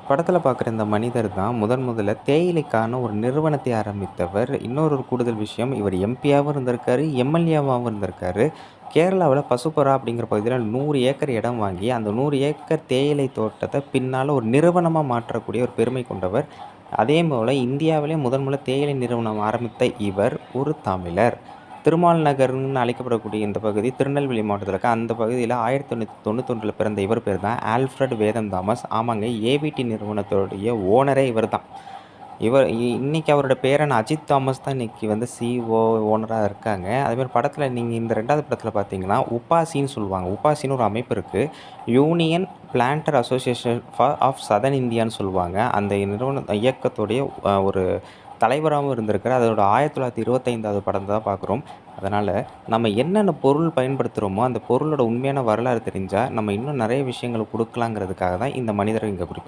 படத்துல பார்க்குற இந்த மனிதர் தான் முதல்ல தேயிலைக்கான ஒரு நிறுவனத்தை ஆரம்பித்தவர். இன்னொரு கூடுதல் விஷயம், இவர் எம்பியாவும் இருந்திருக்காரு, எம்எல்ஏவாவும் இருந்திருக்காரு. கேரளாவுல பசுப்பரா அப்படிங்கிற பகுதியில 100 ஏக்கர் இடம் வாங்கி, அந்த 100 ஏக்கர் தேயிலை தோட்டத்த பின்னால ஒரு நிறுவனமா மாற்றக்கூடிய ஒரு பெருமை கொண்டவர். அதேபோல இந்தியாவிலே முதல்ல தேயிலை நிறுவனம் ஆரம்பித்த இவர் ஒரு தமிழர். திருமால் நகர்ன்னு அழைக்கப்படக்கூடிய இந்த பகுதி திருநெல்வேலி மாவட்டத்தில இருக்கு. அந்த பகுதியில 1891ல பிறந்த இவர் பேர் தான் ஆல்ஃபிரட் வேதம் தாமஸ். ஆமாங்க, ஏவிடி நிறுவனத்தோடைய ஓனரே இவர் தான். இன்னைக்கு அவரோட பேரன் அஜித் தாமஸ் தான் இன்னைக்கு சிஇஓ, ஓனரா இருக்காங்க. அதேமாரி படத்தில நீங்க இந்த 2வது படத்தில பார்த்தீங்கன்னா, உபாசின்னு சொல்லுவாங்க. உபாசின்னு ஒரு அமைப்பு இருக்கு. Union planter association of southern இந்தியான்னு சொல்லுவாங்க. அந்த இயக்கத்துடைய ஒரு தலைவராவும் இருந்திருக்காரு. அதோட 1925வது படம் தான் பார்க்குறோம். அதனால நம்ம என்னென்ன பொருள் பயன்படுத்துறோமோ, அந்த பொருளோட உண்மையான வரலாறு தெரிஞ்சா, நம்ம இன்னும் நெறைய விஷயங்கள குடுக்கலாங்கிறதுக்காக தான் இந்த மனிதர இங்க குறிப்பிட்றோம்.